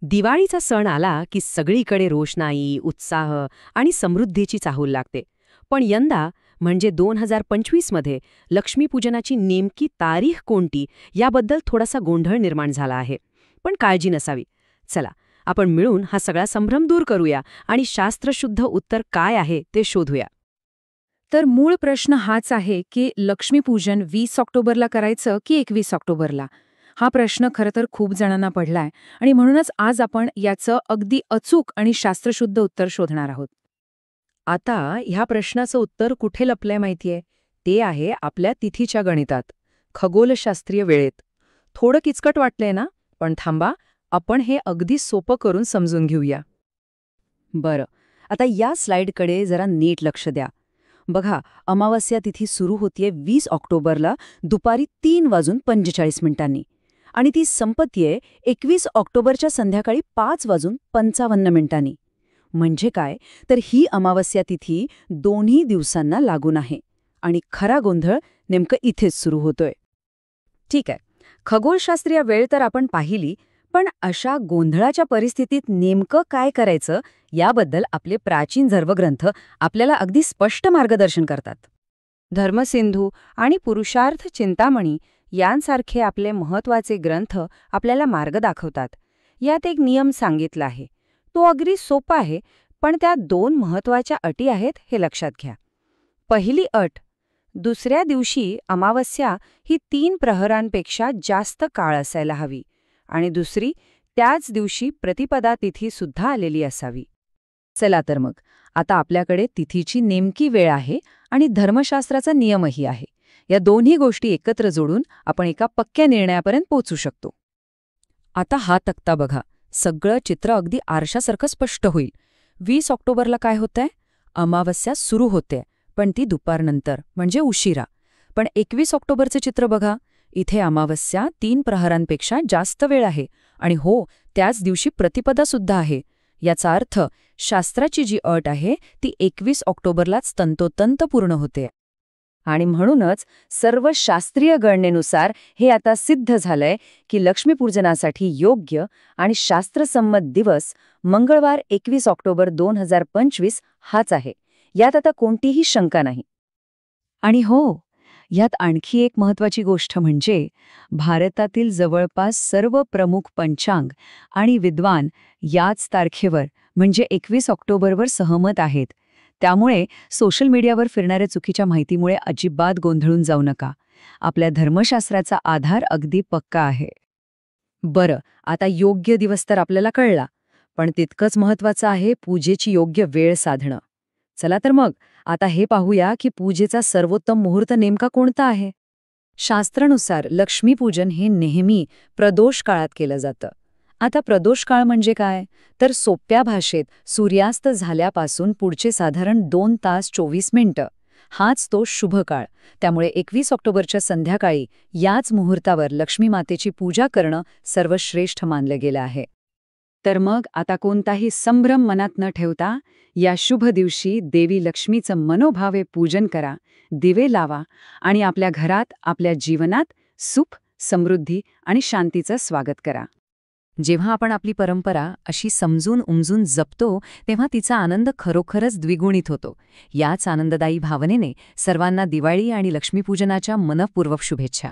दिवाळीचा सण आला की सगळीकडे रोषणाई, उत्साह आणि समृद्धीची चाहूल लागते. पण यंदा म्हणजे 2025 मध्ये लक्ष्मीपूजनाची नेमकी तारीख कोणती याबद्दल थोडासा गोंधळ निर्माण झाला आहे. पण काळजी नसावी. चला, आपण मिळून हा सगळा संभ्रम दूर करूया आणि शास्त्रशुद्ध उत्तर काय आहे ते शोधूया. तर मूळ प्रश्न हाच आहे की लक्ष्मीपूजन 20 ऑक्टोबरला करायचं की 21 ऑक्टोबरला. हा प्रश्न खरं तर खूप जणांना पडलाय आणि म्हणूनच आज आपण याचं अगदी अचूक आणि शास्त्रशुद्ध उत्तर शोधणार आहोत. आता ह्या प्रश्नाचं उत्तर कुठे लपलंय माहितीये? ते आहे आपल्या तिथीच्या गणितात, खगोलशास्त्रीय वेळेत. थोडं किचकट वाटलंय ना? पण थांबा, आपण हे अगदी सोपं करून समजून घेऊया. बरं, आता या स्लाइडकडे जरा नीट लक्ष द्या. बघा, अमावस्या तिथी सुरू होतीये 20 ऑक्टोबरला दुपारी 3:45 आणि ती संपतीये 21 ऑक्टोबरच्या संध्याकाळी 5:55. म्हणजे काय, तर ही अमावस्या तिथी दोन्ही दिवसांना लागून आहे आणि खरा गोंधळ नेमकं इथेच सुरू होतोय. ठीक आहे, खगोलशास्त्रीय वेळ तर आपण पाहिली, पण अशा गोंधळाच्या परिस्थितीत नेमकं काय करायचं याबद्दल आपले प्राचीन धर्मग्रंथ आपल्याला अगदी स्पष्ट मार्गदर्शन करतात. धर्मसिंधू आणि पुरुषार्थ चिंतामणी यांसारखे आपले महत्वाचे ग्रंथ आपल्याला मार्ग दाखवतात. यात एक नियम सांगितला आहे. तो अगदी सोपा आहे, पण त्यात 2 महत्वाच्या अटी आहेत हे लक्षात घ्या. पहिली अट, दुसऱ्या दिवशी अमावस्या ही 3 प्रहरांपेक्षा जास्त काळ असायला हवी आणि दुसरी, त्याच दिवशी प्रतिपदा तिथी सुद्धा आलेली असावी. चला तर मग, आता आपल्याकडे तिथीची नेमकी वेळ आहे आणि धर्मशास्त्राचा नियमही आहे. या दोन्ही गोष्टी एकत्र जोडून आपण एका पक्क्या निर्णयापर्यंत पोहोचू शकतो. आता हा तक्ता बघा, सगळं चित्र अगदी आरशासारखं स्पष्ट होईल. 20 ऑक्टोबरला काय होतंय? अमावस्या सुरू होते, पण ती दुपारनंतर म्हणजे उशिरा. पण 21 ऑक्टोबरचं चित्र बघा, इथे अमावस्या 3 प्रहरांपेक्षा जास्त वेळ आहे आणि हो, त्याच दिवशी प्रतिपदा सुद्धा आहे. याचा अर्थ शास्त्राची जी अट आहे ती 21 ऑक्टोबरलाच तंतोतंत पूर्ण होते. आणि म्हणूनच सर्व शास्त्रीय गणनेनुसार हे आता सिद्ध झालंय की लक्ष्मीपूजनासाठी योग्य आणि शास्त्रसंमत दिवस मंगळवार 21 ऑक्टोबर 2025 हाच आहे. यात आता कोणतीही शंका नाही. आणि हो, यात आणखी एक महत्वाची गोष्ट म्हणजे भारतातील जवळपास सर्व प्रमुख पंचांग आणि विद्वान याच तारखेवर म्हणजे 21 ऑक्टोबरवर सहमत आहेत. त्यामुळे सोशल मीडियावर फिरणाऱ्या चुकीच्या माहितीमुळे अजिबात गोंधळून जाऊ नका. आपल्या धर्मशास्त्राचा आधार अगदी पक्का आहे. बरं, आता योग्य दिवस तर आपल्याला कळला, पण तितकंच महत्वाचं आहे पूजेची योग्य वेळ साधणं. चला तर मग, आता हे पाहूया की पूजेचा सर्वोत्तम मुहूर्त नेमका कोणता आहे. शास्त्रानुसार लक्ष्मीपूजन हे नेहमी प्रदोष काळात केलं जातं. आता प्रदोष काळ म्हणजे काय, तर सोप्या भाषेत सूर्यास्त झाल्यापासून पुढचे साधारण 2 तास 24 मिनिटं हाच तो शुभ काळ. त्यामुळे 21 ऑक्टोबरच्या संध्याकाळी याच मुहूर्तावर लक्ष्मी मातेची पूजा करणं सर्वश्रेष्ठ मानलं गेलं आहे. तर मग आता कोणताही संभ्रम मनात न ठेवता या शुभ दिवशी देवी लक्ष्मीचं मनोभावे पूजन करा, दिवे लावा आणि आपल्या घरात, आपल्या जीवनात सुख, समृद्धी आणि शांतीचं स्वागत करा. जेव्हा आपण आपली परंपरा अशी समजून उमजून जपतो, तेव्हा तिचा आनंद खरोखरच द्विगुणित होतो. याच आनंददायी भावनेने सर्वांना दिवाळी आणि लक्ष्मीपूजनाच्या मनःपूर्वक शुभेच्छा.